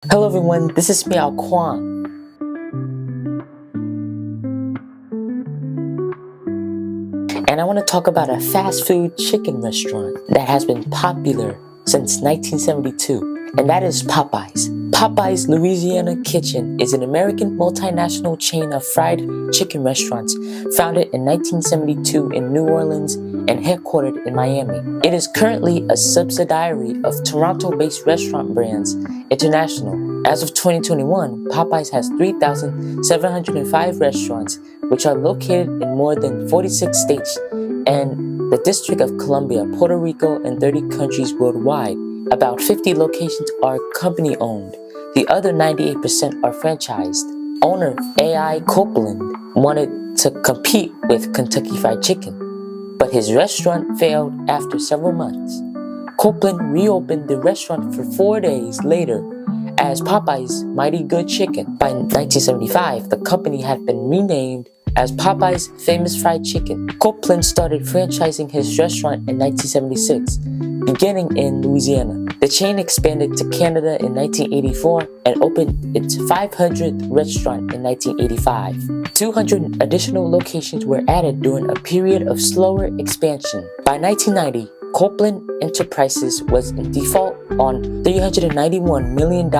Hello everyone, this is Miao Kwan. And I want to talk about a fast food chicken restaurant that has been popular since 1972, and that is Popeyes. Popeyes Louisiana Kitchen is an American multinational chain of fried chicken restaurants founded in 1972 in New Orleans and headquartered in Miami. It is currently a subsidiary of Toronto-based Restaurant Brands International. As of 2021, Popeyes has 3,705 restaurants, which are located in more than 46 states and the District of Columbia, Puerto Rico, and 30 countries worldwide. About 50 locations are company-owned. The other 98% are franchised. Owner A.I. Copeland wanted to compete with Kentucky Fried Chicken, but his restaurant failed after several months. Copeland reopened the restaurant for 4 days later as Popeyes Mighty Good Chicken. By 1975, the company had been renamed as Popeyes Famous Fried Chicken. Copeland started franchising his restaurant in 1976, beginning in Louisiana. The chain expanded to Canada in 1984 and opened its 500th restaurant in 1985. 200 additional locations were added during a period of slower expansion. By 1990, Copeland Enterprises was in default on $391 million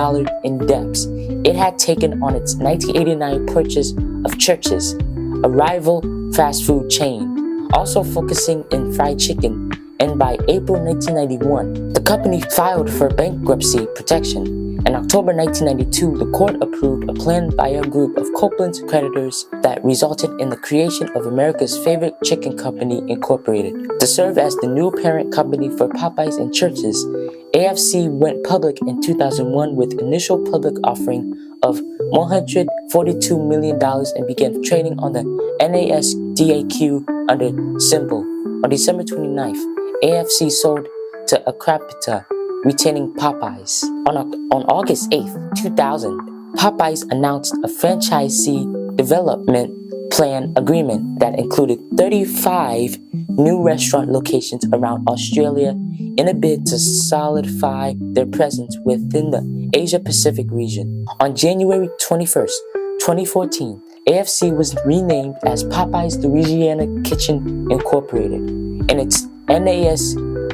in debts it had taken on its 1989 purchase of Church's, a rival fast food chain, also focusing in fried chicken, and by April 1991, the company filed for bankruptcy protection. In October 1992, the court approved a plan by a group of Copeland's creditors that resulted in the creation of America's favorite chicken company, Incorporated. To serve as the new parent company for Popeyes and Church's, AFC went public in 2001 with initial public offering of $142 million and began trading on the NASDAQ under symbol. On December 29th, AFC sold to Acrapita, retaining Popeyes. On August 8, 2000, Popeyes announced a franchisee development plan agreement that included 35 new restaurant locations around Australia in a bid to solidify their presence within the Asia-Pacific region. On January 21st, 2014, AFC was renamed as Popeyes Louisiana Kitchen Incorporated, and its NASDAQ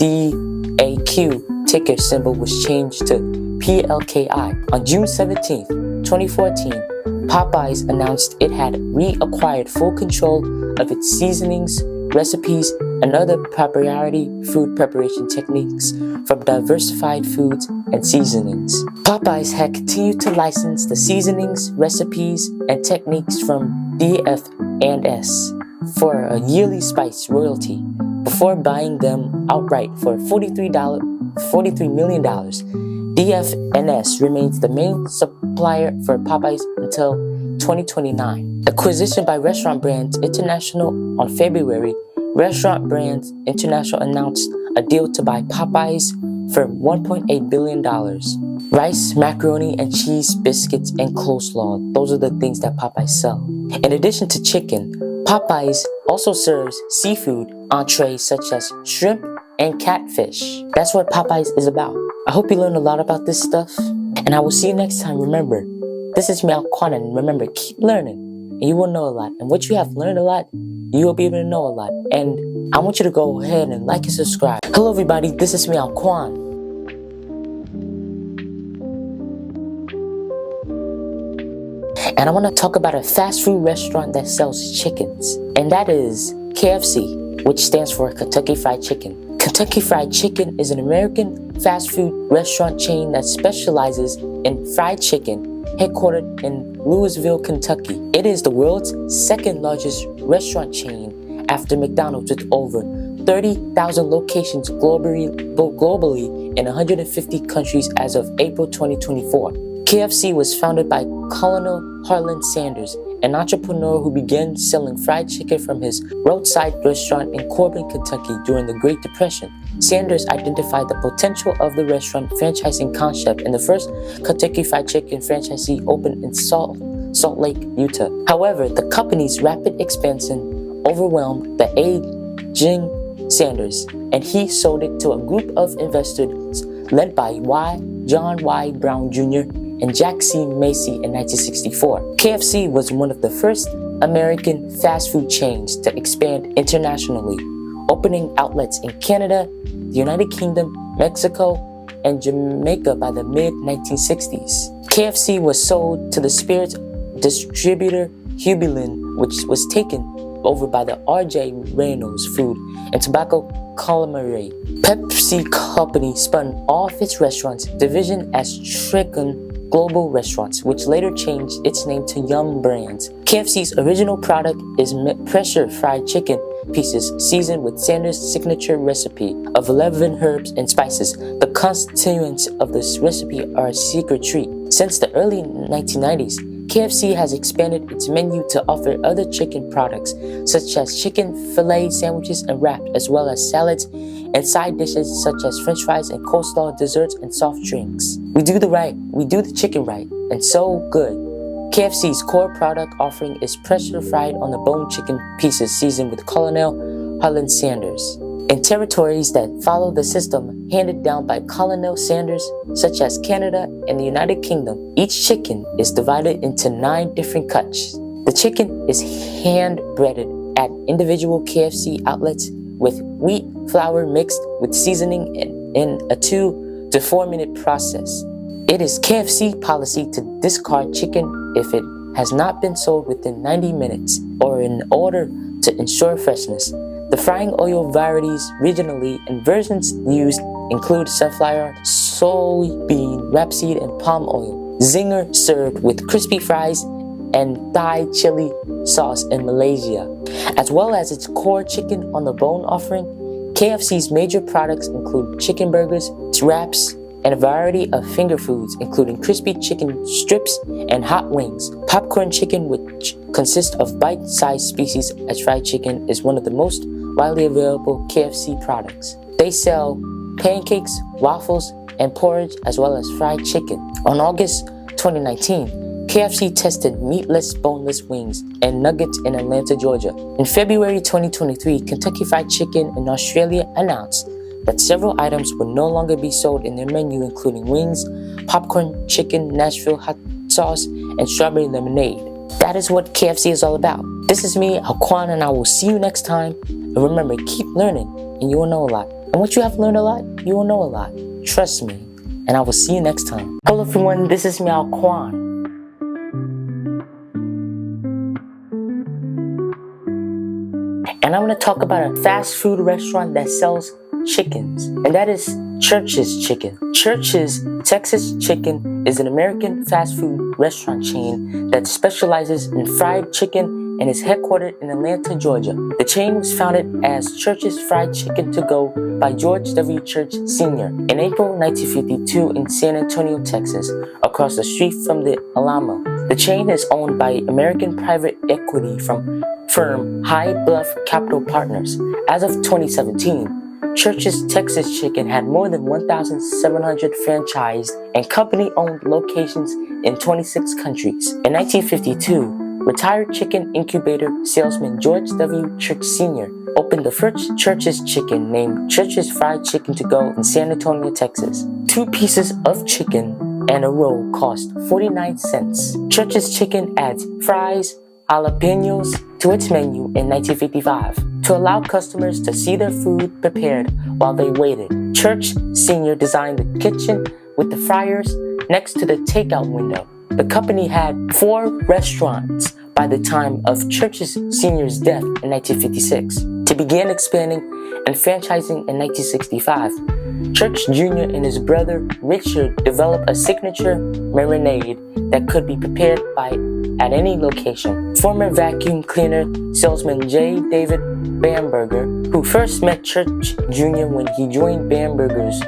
ticker symbol was changed to PLKI. On June 17, 2014, Popeyes announced it had reacquired full control of its seasonings, recipes, and other proprietary food preparation techniques from Diversified Foods and Seasonings. Popeyes had continued to license the seasonings, recipes, and techniques from DF&S for a yearly spice royalty before buying them outright for $43 million. DF&S remains the main supplier for Popeyes until 2029. Acquisition by Restaurant Brands International. On February, Restaurant Brands International announced a deal to buy Popeyes for $1.8 billion. Rice, macaroni, and cheese, biscuits, and coleslaw. Those are the things that Popeyes sell. In addition to chicken, Popeyes also serves seafood entrees such as shrimp and catfish. That's what Popeyes is about. I hope you learned a lot about this stuff, and I will see you next time. Remember, this is Miao Kwan, and remember, keep learning, and you will know a lot. And once you have learned a lot, you will be able to know a lot. And I want you to go ahead and like and subscribe. Hello everybody, this is Miao Kwan. And I want to talk about a fast food restaurant that sells chickens, and that is KFC, which stands for Kentucky Fried Chicken. Kentucky Fried Chicken is an American fast food restaurant chain that specializes in fried chicken, headquartered in Louisville, Kentucky. It is the world's second largest restaurant chain after McDonald's, with over 30,000 locations globally in 150 countries as of April 2024. KFC was founded by Colonel Harlan Sanders, an entrepreneur who began selling fried chicken from his roadside restaurant in Corbin, Kentucky during the Great Depression. Sanders identified the potential of the restaurant franchising concept, and the first Kentucky Fried Chicken franchisee opened in Salt Lake, Utah. However, the company's rapid expansion overwhelmed the aging Sanders, and he sold it to a group of investors led by John Y. Brown Jr. and Jack C. Macy in 1964. KFC was one of the first American fast food chains to expand internationally, opening outlets in Canada, the United Kingdom, Mexico, and Jamaica by the mid-1960s. KFC was sold to the spirits distributor Hubelin, which was taken over by the R.J. Reynolds Food and Tobacco Conglomerate. Pepsi Company spun off its restaurants division as Chicken Global Restaurants, which later changed its name to Yum Brands. KFC's original product is pressure fried chicken pieces seasoned with Sanders' signature recipe of 11 herbs and spices. The constituents of this recipe are a secret treat. Since the early 1990s, KFC has expanded its menu to offer other chicken products, such as chicken fillet sandwiches and wraps, as well as salads and side dishes such as french fries and coleslaw, desserts, and soft drinks. We do the chicken right, and so good. KFC's core product offering is pressure fried on the bone chicken pieces seasoned with Colonel Harlan Sanders. In territories that follow the system handed down by Colonel Sanders, such as Canada and the United Kingdom, each chicken is divided into 9 different cuts. The chicken is hand-breaded at individual KFC outlets with wheat flour mixed with seasoning in a 2 to 4 minute process. It is KFC policy to discard chicken if it has not been sold within 90 minutes or in order to ensure freshness. The frying oil varies regionally, and versions used include sunflower, soybean, rapeseed, and palm oil. Zinger served with crispy fries and Thai chili sauce in Malaysia. As well as its core chicken on the bone offering, KFC's major products include chicken burgers, wraps, and a variety of finger foods, including crispy chicken strips and hot wings. Popcorn chicken, which consists of bite-sized species as fried chicken, is one of the most widely available KFC products. They sell pancakes, waffles, and porridge, as well as fried chicken. On August 2019, KFC tested meatless, boneless wings and nuggets in Atlanta, Georgia. In February 2023, Kentucky Fried Chicken in Australia announced that several items would no longer be sold in their menu, including wings, popcorn chicken, Nashville hot sauce, and strawberry lemonade. That is what KFC is all about. This is me, Alquan, and I will see you next time. And remember, keep learning, and you will know a lot. And once you have learned a lot, you will know a lot. Trust me. And I will see you next time. Hello everyone, this is me, Alquan. And I'm going to talk about a fast food restaurant that sells chickens, and that is Church's Chicken. Church's Texas Chicken is an American fast food restaurant chain that specializes in fried chicken and is headquartered in Atlanta, Georgia. The chain was founded as Church's Fried Chicken to Go by George W. Church Sr. in April 1952 in San Antonio, Texas, across the street from the Alamo. The chain is owned by American private equity firm High Bluff Capital Partners. As of 2017, Church's Texas Chicken had more than 1,700 franchised and company-owned locations in 26 countries. In 1952, retired chicken incubator salesman George W. Church Sr. opened the first Church's Chicken, named Church's Fried Chicken to Go in San Antonio, Texas. 2 pieces of chicken and a roll cost 49 cents. Church's Chicken adds fries, jalapenos to its menu in 1955 to allow customers to see their food prepared while they waited. Church Sr. designed the kitchen with the fryers next to the takeout window. The company had 4 restaurants by the time of Church's Sr.'s death in 1956. To begin expanding and franchising in 1965, Church Jr. and his brother Richard developed a signature marinade that could be prepared at any location. Former vacuum cleaner salesman J. David Bamberger, who first met Church Jr. when he joined Bamberger's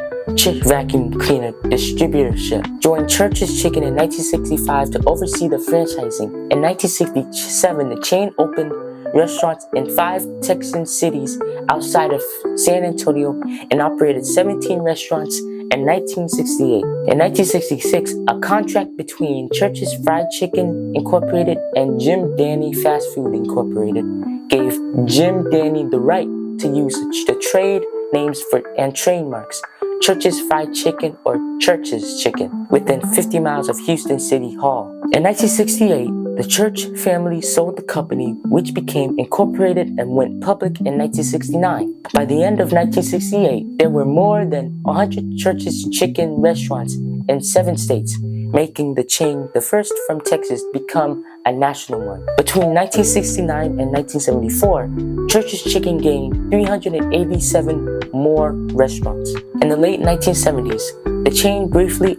vacuum cleaner distributorship, joined Church's Chicken in 1965 to oversee the franchising. In 1967, the chain opened restaurants in 5 Texan cities outside of San Antonio and operated 17 restaurants in 1968. In 1966, a contract between Church's Fried Chicken Incorporated and Jim Danny Fast Food Incorporated gave Jim Danny the right to use the trade names and trademarks Church's Fried Chicken or Church's Chicken within 50 miles of Houston City Hall. In 1968, the Church family sold the company, which became incorporated and went public in 1969. By the end of 1968, there were more than 100 Church's Chicken restaurants in 7 states, making the chain the first from Texas to become a national one. Between 1969 and 1974, Church's Chicken gained 387 more restaurants. In the late 1970s, the chain briefly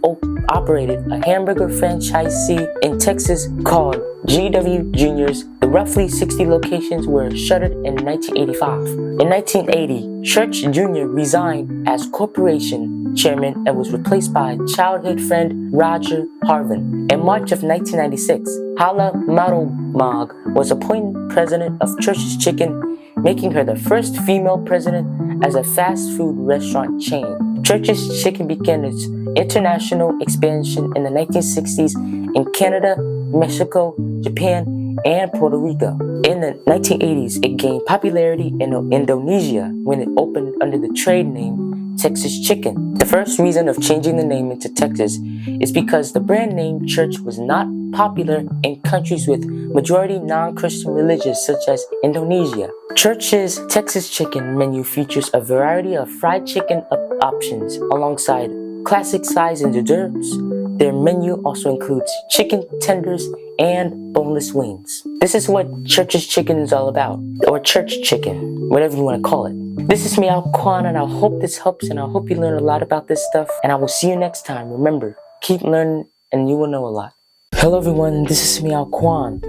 operated a hamburger franchisee in Texas called GW Juniors. The roughly 60 locations were shuttered in 1985. In 1980, Church Jr. resigned as corporation chairman and was replaced by childhood friend Roger Harvin. In March of 1996, Hala Maromag was appointed president of Church's Chicken, making her the first female president as a fast food restaurant chain. Church's Chicken began its international expansion in the 1960s in Canada, Mexico, Japan, and Puerto Rico. In the 1980s, it gained popularity in Indonesia when it opened under the trade name Texas Chicken. The first reason of changing the name into Texas is because the brand name Church was not popular in countries with majority non-Christian religions such as Indonesia. Church's Texas Chicken menu features a variety of fried chicken options alongside classic sides and desserts. Their menu also includes chicken tenders and boneless wings. This is what Church's Chicken is all about, or Church Chicken, whatever you want to call it. This is me, Al Kwan, and I hope this helps, and I hope you learn a lot about this stuff, and I will see you next time. Remember, keep learning, and you will know a lot. Hello everyone, this is me, Al Kwan.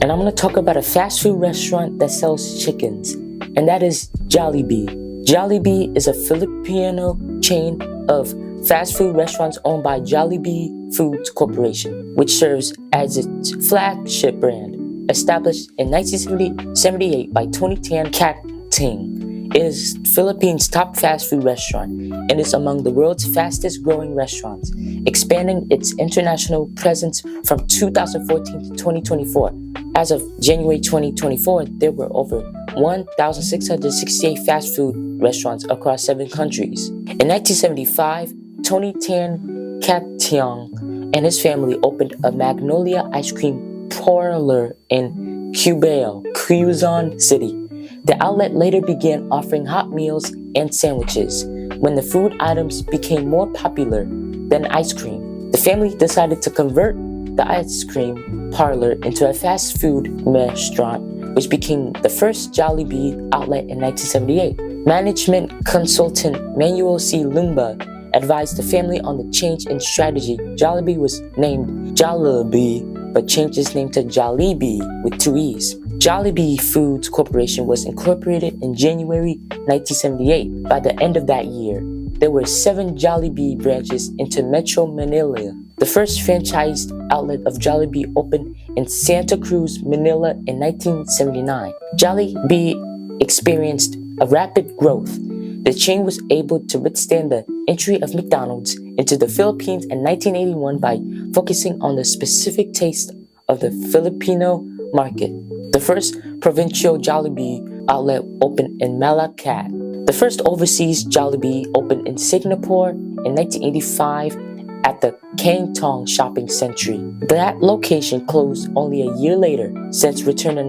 And I'm going to talk about a fast food restaurant that sells chickens, and that is Jollibee. Jollibee is a Filipino chain of fast food restaurants owned by Jollibee Foods Corporation, which serves as its flagship brand. Established in 1978 by Tony Tan Cat Ting, it is Philippines' top fast food restaurant and is among the world's fastest growing restaurants, expanding its international presence from 2014 to 2024. As of January 2024, there were over 1,668 fast food restaurants across 7 countries. In 1975, Tony Tan Cat Tiong and his family opened a Magnolia ice cream parlor in Cubao, Quezon City. The outlet later began offering hot meals and sandwiches. When the food items became more popular than ice cream, the family decided to convert the ice cream parlor into a fast food restaurant, which became the first Jollibee outlet in 1978. Management consultant Manuel C. Lumba advised the family on the change in strategy. Jollibee was named Jollibee, but changed its name to Jollibee with 2 E's. Jollibee Foods Corporation was incorporated in January 1978. By the end of that year, there were 7 Jollibee branches into Metro Manila. The first franchised outlet of Jollibee opened in Santa Cruz, Manila in 1979. Jollibee experienced a rapid growth. The chain was able to withstand the entry of McDonald's into the Philippines in 1981 by focusing on the specific taste of the Filipino market. The first provincial Jollibee outlet opened in Malacca. The first overseas Jollibee opened in Singapore in 1985 at the Kangtong Shopping Centre. That location closed only a year later, since returned in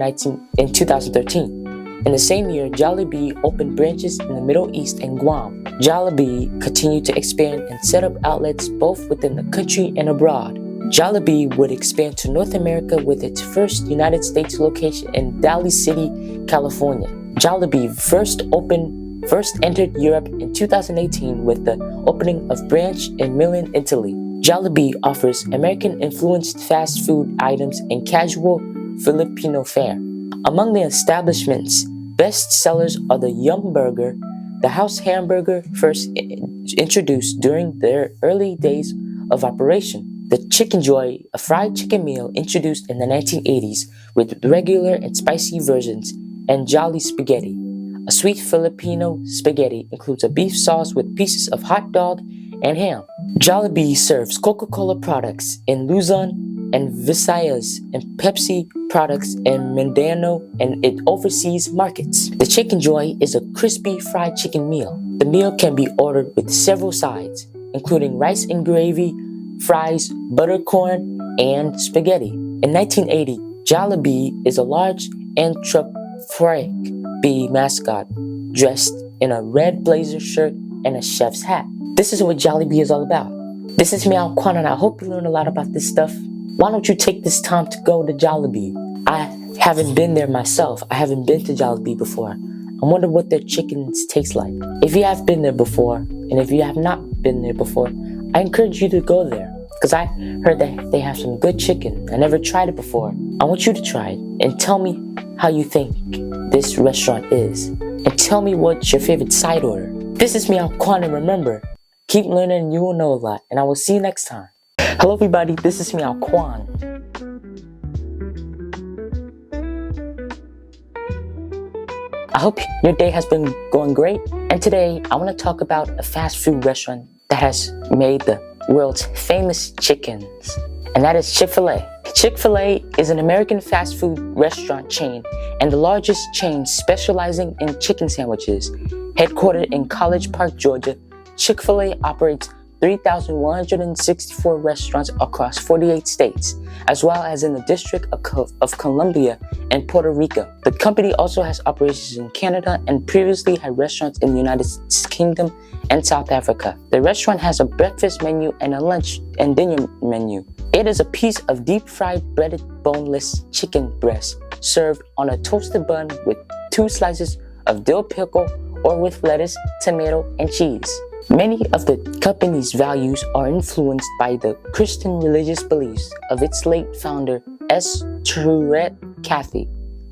2013. In the same year, Jollibee opened branches in the Middle East and Guam. Jollibee continued to expand and set up outlets both within the country and abroad. Jollibee would expand to North America with its first United States location in Daly City, California. Jollibee first entered Europe in 2018 with the opening of branch in Milan, Italy. Jollibee offers American-influenced fast food items and casual Filipino fare. Among the establishment's best sellers are the Yum Burger, the house hamburger first introduced during their early days of operation, the Chicken Joy, a fried chicken meal introduced in the 1980s with regular and spicy versions, and Jolly Spaghetti. A sweet Filipino spaghetti includes a beef sauce with pieces of hot dog and ham. Jollibee serves Coca-Cola products in Luzon and Visayas and Pepsi products in Mindanao and it overseas markets. The Chicken Joy is a crispy fried chicken meal. The meal can be ordered with several sides, including rice and gravy, fries, buttercorn, and spaghetti. In 1980, Jollibee is a large anthropomorphic bee mascot dressed in a red blazer shirt and a chef's hat. This is what Jollibee is all about. This is Meow Kwan and I hope you learn a lot about this stuff. Why don't you take this time to go to Jollibee? I haven't been there myself. I haven't been to Jollibee before. I wonder what their chickens taste like. If you have been there before, and if you have not been there before, I encourage you to go there. Because I heard that they have some good chicken. I never tried it before. I want you to try it and tell me how you think this restaurant is. And tell me what's your favorite side order. This is Meow Kwan and remember, keep learning and you will know a lot. And I will see you next time. Hello everybody, this is Meow Kwan. I hope your day has been going great. And today I want to talk about a fast food restaurant that has made the world's famous chickens. And that is Chick-fil-A. Chick-fil-A is an American fast food restaurant chain and the largest chain specializing in chicken sandwiches. Headquartered in College Park, Georgia, Chick-fil-A operates 3,164 restaurants across 48 states, as well as in the District of Columbia and Puerto Rico. The company also has operations in Canada and previously had restaurants in the United Kingdom and South Africa. The restaurant has a breakfast menu and a lunch and dinner menu. It is a piece of deep-fried breaded boneless chicken breast served on a toasted bun with 2 slices of dill pickle or with lettuce, tomato, and cheese. Many of the company's values are influenced by the Christian religious beliefs of its late founder, S. Truett Cathy,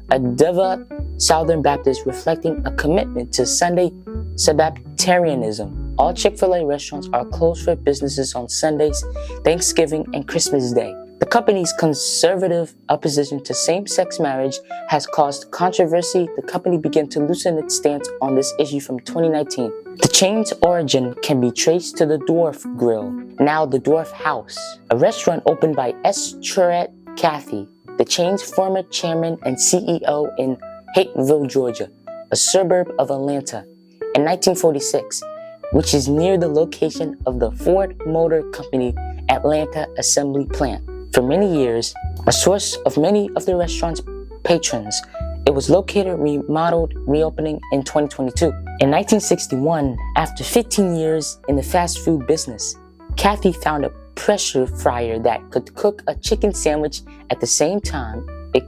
a devout Southern Baptist reflecting a commitment to Sunday Sabbatarianism. All Chick-fil-A restaurants are closed for businesses on Sundays, Thanksgiving, and Christmas Day. The company's conservative opposition to same-sex marriage has caused controversy. The company began to loosen its stance on this issue from 2019. The chain's origin can be traced to the Dwarf Grill, now the Dwarf House, a restaurant opened by S. Truett Cathy, the chain's former chairman and CEO in Hateville, Georgia, a suburb of Atlanta, in 1946, which is near the location of the Ford Motor Company Atlanta assembly plant. For many years, a source of many of the restaurant's patrons, it was located, remodeled, reopening in 2022. In 1961, after 15 years in the fast food business, Cathy found a pressure fryer that could cook a chicken sandwich at the same time it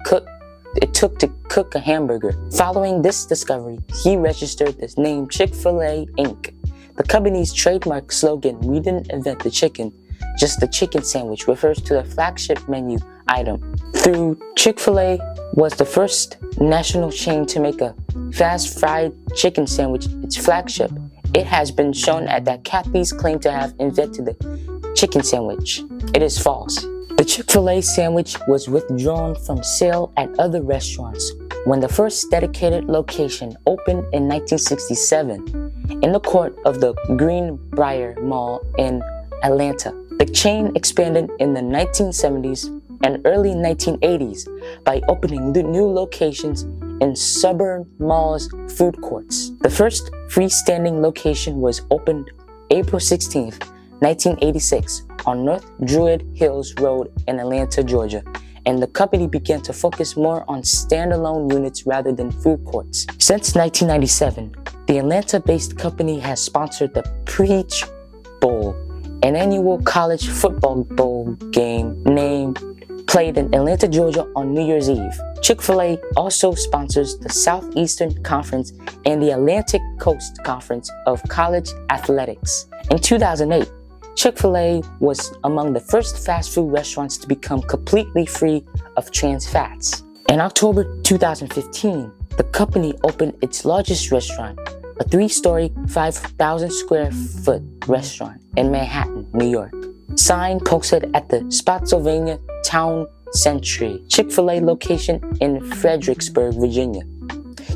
took to cook a hamburger. Following this discovery, he registered the name Chick-fil-A Inc. The company's trademark slogan, "We didn't invent the chicken, just the chicken sandwich," refers to the flagship menu item. Through Chick-fil-A was the first national chain to make a fast fried chicken sandwich its flagship. It has been shown that Cathy's claim to have invented the chicken sandwich. It is false. The Chick-fil-A sandwich was withdrawn from sale at other restaurants when the first dedicated location opened in 1967 in the court of the Greenbrier Mall in Atlanta. The chain expanded in the 1970s and early 1980s by opening new locations in suburban malls, food courts. The first freestanding location was opened April 16, 1986 on North Druid Hills Road in Atlanta, Georgia, and the company began to focus more on standalone units rather than food courts. Since 1997, the Atlanta-based company has sponsored the Peach Bowl, an annual college football bowl game played in Atlanta, Georgia on New Year's Eve. Chick-fil-A also sponsors the Southeastern Conference and the Atlantic Coast Conference of College Athletics. In 2008, Chick-fil-A was among the first fast food restaurants to become completely free of trans fats. In October 2015, the company opened its largest restaurant, a 3-story, 5,000 square foot restaurant in Manhattan, New York. Sign posted at the Spotsylvania Town Center Chick-fil-A location in Fredericksburg, Virginia.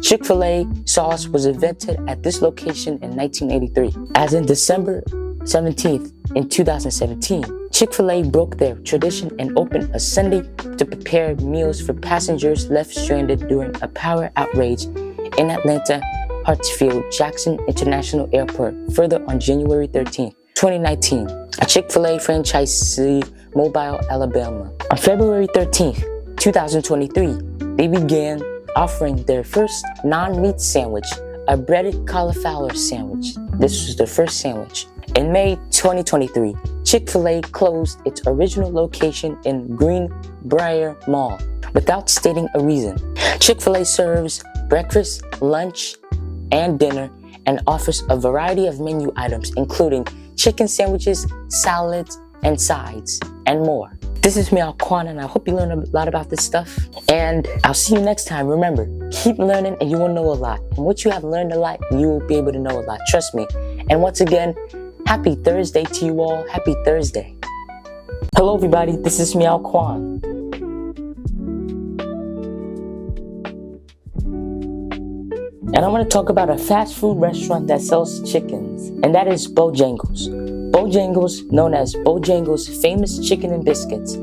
Chick-fil-A sauce was invented at this location in 1983. As in December 17th in 2017, Chick-fil-A broke their tradition and opened a Sunday to prepare meals for passengers left stranded during a power outrage in Atlanta Hartsfield Jackson International Airport. Further, on January 13, 2019, a Chick-fil-A franchisee, Mobile, Alabama. On February 13, 2023, they began offering their first non-meat sandwich, a breaded cauliflower sandwich. This was their first sandwich. In May 2023, Chick-fil-A closed its original location in Greenbrier Mall without stating a reason. Chick-fil-A serves breakfast, lunch, and dinner and offers a variety of menu items including chicken sandwiches, salads, and sides, and more. This is me, Alquan, and I hope you learn a lot about this stuff. And I'll see you next time. Remember, keep learning and you will know a lot. And once you have learned a lot, you will be able to know a lot. Trust me. And once again, happy Thursday to you all. Happy Thursday. Hello, everybody. This is me, Alquan. And I want to talk about a fast food restaurant that sells chickens, and that is Bojangles. Bojangles, known as Bojangles Famous Chicken and Biscuits,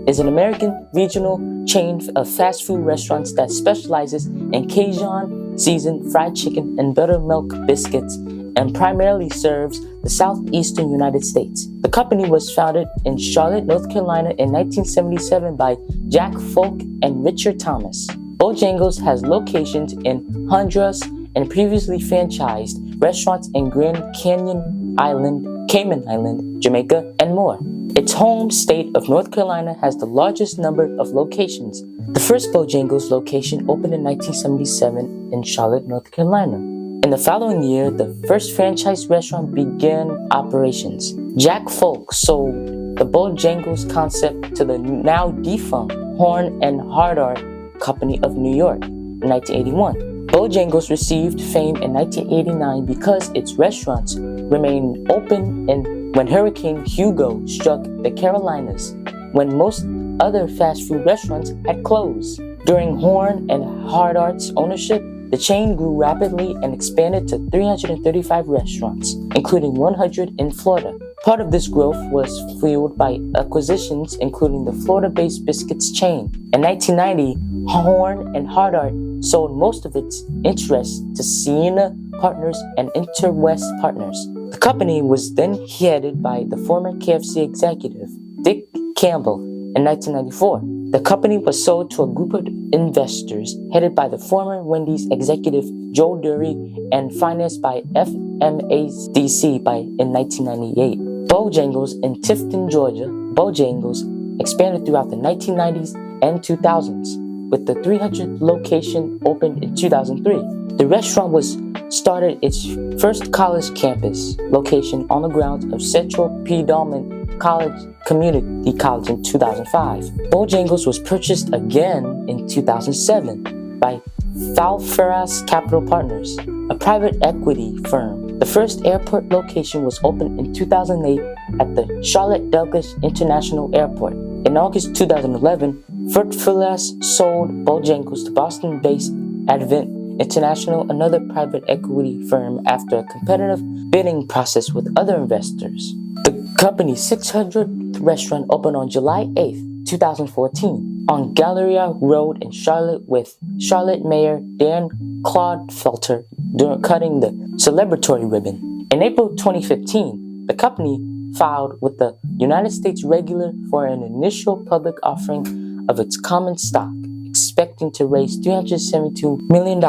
is an American regional chain of fast food restaurants that specializes in Cajun seasoned fried chicken and buttermilk biscuits and primarily serves the southeastern United States. The company was founded in Charlotte, North Carolina in 1977 by Jack Folk and Richard Thomas. Bojangles has locations in Honduras and previously franchised restaurants in Grand Cayman Island, Jamaica, and more. Its home state of North Carolina has the largest number of locations. The first Bojangles location opened in 1977 in Charlotte, North Carolina. In the following year, the first franchise restaurant began operations. Jack Folk sold the Bojangles concept to the now defunct Horn and Hardart Company of New York in 1981. Bojangles received fame in 1989 because its restaurants remained open and when Hurricane Hugo struck the Carolinas, when most other fast food restaurants had closed. During Horn and Hardart's ownership, the chain grew rapidly and expanded to 335 restaurants, including 100 in Florida. Part of this growth was fueled by acquisitions, including the Florida-based biscuits chain. In 1990, Horn and Hardart sold most of its interests to Siena Partners and Interwest Partners. The company was then headed by the former KFC executive, Dick Campbell, in 1994. The company was sold to a group of investors headed by the former Wendy's executive, Joe Dury, and financed by FMADC in 1998. Bojangles in Tifton, Georgia. Bojangles expanded throughout the 1990s and 2000s, with the 300th location opened in 2003. The restaurant was started its first college campus location on the grounds of Central Piedmont Community College in 2005. Bojangles was purchased again in 2007 by Falfaras Capital Partners, a private equity firm. The first airport location was opened in 2008 at the Charlotte Douglas International Airport. In August 2011, Falfaras sold Bojangles to Boston-based Advent International, another private equity firm, after a competitive bidding process with other investors. The company's 600th restaurant opened on July 8, 2014, on Galleria Road in Charlotte, with Charlotte Mayor Dan Clodfelter cutting the celebratory ribbon. In April 2015, the company filed with the United States Regulator for an initial public offering of its common stock, expecting to raise $372 million.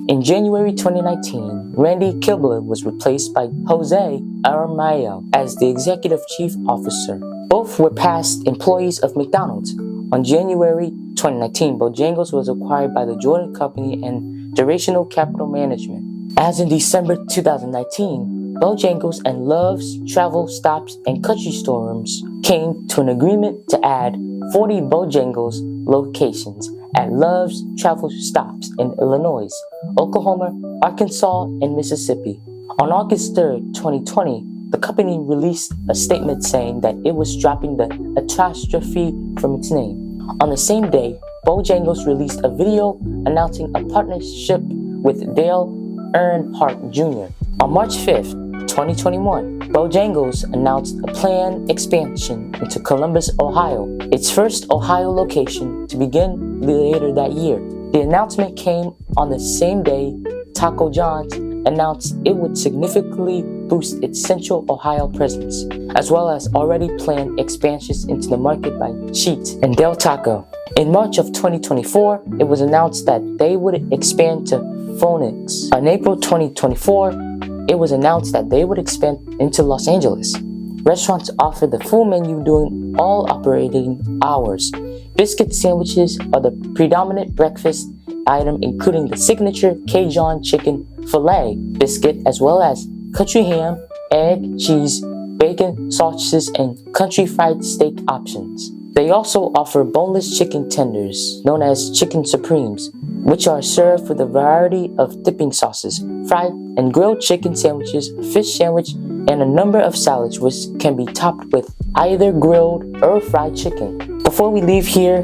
In January 2019, Randy Kilbler was replaced by Jose Aramayo as the executive chief officer. Both were past employees of McDonald's. On January 2019, Bojangles was acquired by the Jordan Company and Durational Capital Management. As in December 2019, Bojangles and Love's Travel Stops and Country Stores came to an agreement to add 40 Bojangles locations at Love's Travel Stops in Illinois, Oklahoma, Arkansas, and Mississippi. On August 3, 2020, the company released a statement saying that it was dropping the apostrophe from its name. On the same day, Bojangles released a video announcing a partnership with Dale Earnhardt Jr. On March 5, 2021, Bojangles announced a planned expansion into Columbus, Ohio, its first Ohio location to begin later that year. The announcement came on the same day Taco John's announced it would significantly boost its Central Ohio presence, as well as already planned expansions into the market by Sheetz and Del Taco. In March of 2024, it was announced that they would expand to Phoenix. In April 2024, it was announced that they would expand into Los Angeles. Restaurants offer the full menu during all operating hours. Biscuit sandwiches are the predominant breakfast item, including the signature Cajun chicken filet biscuit, as well as country ham, egg, cheese, bacon, sausages, and country fried steak options. They also offer boneless chicken tenders, known as chicken supremes, which are served with a variety of dipping sauces, fried and grilled chicken sandwiches, a fish sandwich, and a number of salads which can be topped with either grilled or fried chicken. Before we leave here,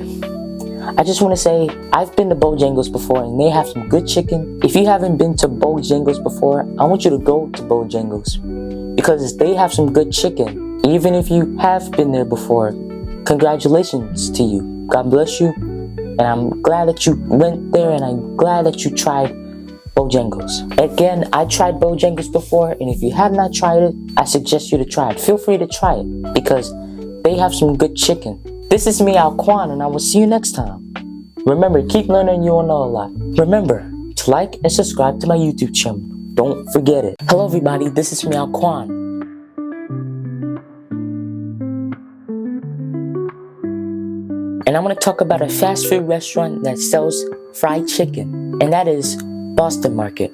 I just want to say I've been to Bojangles before and they have some good chicken. If you haven't been to Bojangles before, I want you to go to Bojangles because they have some good chicken. Even if you have been there before, congratulations to you. God bless you. And I'm glad that you went there and I'm glad that you tried Bojangles. Again, I tried Bojangles before, and if you have not tried it, I suggest you to try it. Feel free to try it because they have some good chicken. This is me, Alquan, and I will see you next time. Remember, keep learning, you will know a lot. Remember to like and subscribe to my YouTube channel. Don't forget it. Hello everybody, this is me, Alquan. And I'm going to talk about a fast food restaurant that sells fried chicken, and that is Boston Market.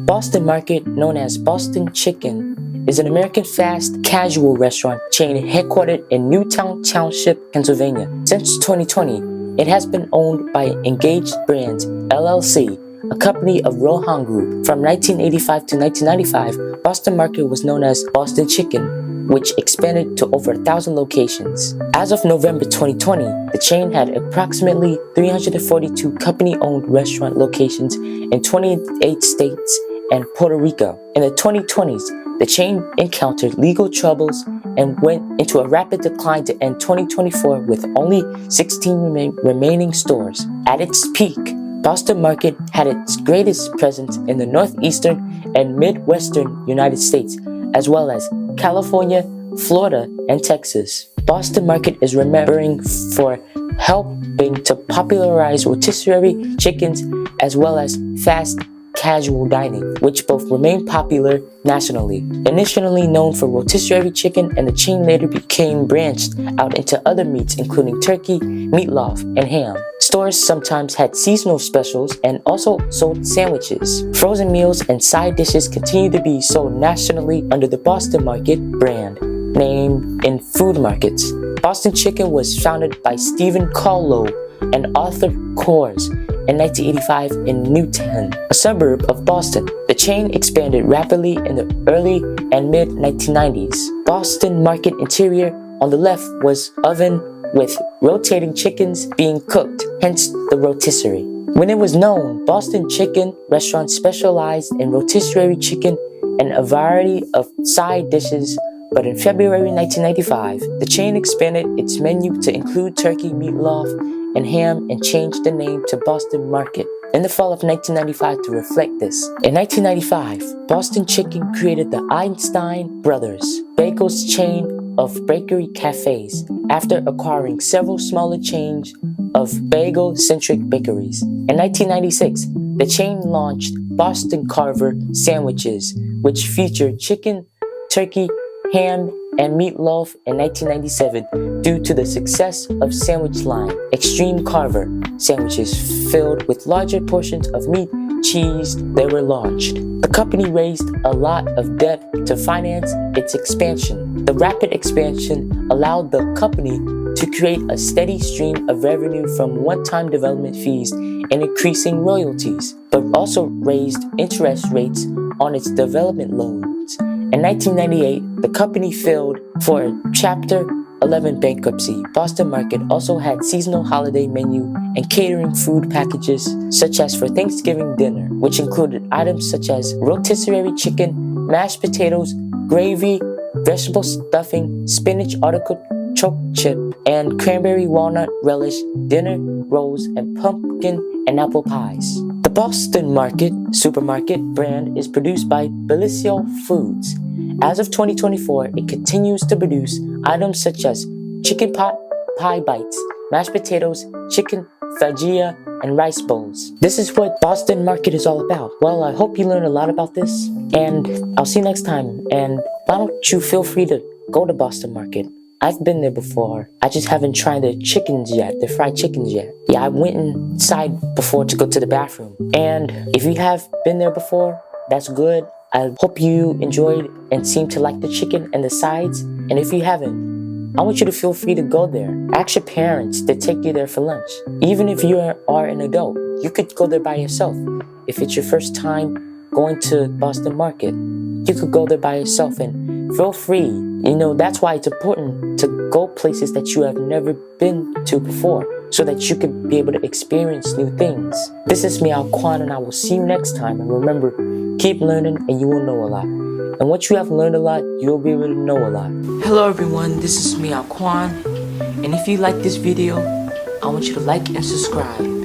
Boston Market, known as Boston Chicken, is an American fast casual restaurant chain headquartered in Newtown Township, Pennsylvania. Since 2020, it has been owned by Engaged Brands, LLC, a company of Rohan Group. From 1985 to 1995, Boston Market was known as Boston Chicken, which expanded to over 1,000 locations. As of November 2020, the chain had approximately 342 company-owned restaurant locations in 28 states and Puerto Rico. In the 2020s, the chain encountered legal troubles and went into a rapid decline to end 2024 with only 16 remaining stores. At its peak, Boston Market had its greatest presence in the northeastern and midwestern United States, as well as California, Florida, and Texas. Boston Market is remembering for helping to popularize rotisserie chickens as well as fast casual dining, which both remain popular nationally. Initially known for rotisserie chicken, and the chain later became branched out into other meats including turkey, meatloaf, and ham. Stores sometimes had seasonal specials and also sold sandwiches. Frozen meals and side dishes continue to be sold nationally under the Boston Market brand name in food markets. Boston Chicken was founded by Stephen Carlo and Arthur Kors in 1985 in Newton, a suburb of Boston. The chain expanded rapidly in the early and mid-1990s. Boston Market interior on the left was oven with rotating chickens being cooked, hence the rotisserie. When it was known, Boston Chicken restaurants specialized in rotisserie chicken and a variety of side dishes, but in February 1995, the chain expanded its menu to include turkey, meatloaf, and ham and changed the name to Boston Market in the fall of 1995 to reflect this. In 1995, Boston Chicken created the Einstein Brothers Bagels chain of bakery cafes after acquiring several smaller chains of bagel-centric bakeries. In 1996, the chain launched Boston Carver sandwiches, which featured chicken, turkey, ham, and meatloaf in 1997 due to the success of sandwich line. Extreme Carver sandwiches filled with larger portions of meat, cheese, they were launched. The company raised a lot of debt to finance its expansion. The rapid expansion allowed the company to create a steady stream of revenue from one-time development fees and increasing royalties, but also raised interest rates on its development loans. In 1998, the company filed for a Chapter 11 bankruptcy. Boston Market also had seasonal holiday menu and catering food packages, such as for Thanksgiving dinner, which included items such as rotisserie chicken, mashed potatoes, gravy, vegetable stuffing, spinach artichoke chip, and cranberry walnut relish, dinner rolls, and pumpkin and apple pies. The Boston Market supermarket brand is produced by Bellisio Foods. As of 2024, it continues to produce items such as chicken pot pie bites, mashed potatoes, chicken fajita, and rice bowls. This is what Boston Market is all about. Well, I hope you learned a lot about this, and I'll see you next time. And why don't you feel free to go to Boston Market? I've been there before. I just haven't tried the chickens yet, the fried chickens yet. Yeah, I went inside before to go to the bathroom. And if you have been there before, that's good. I hope you enjoyed and seem to like the chicken and the sides. And if you haven't, I want you to feel free to go there. Ask your parents to take you there for lunch. Even if you are an adult, you could go there by yourself. If it's your first time going to Boston Market, you could go there by yourself and feel free. You know, that's why it's important to go places that you have never been to before, so that you could be able to experience new things. This is me, Alquan, and I will see you next time. And remember, keep learning and you will know a lot. And once you have learned a lot, you'll be able to know a lot. Hello everyone, this is me, Alquan. And if you like this video, I want you to like and subscribe.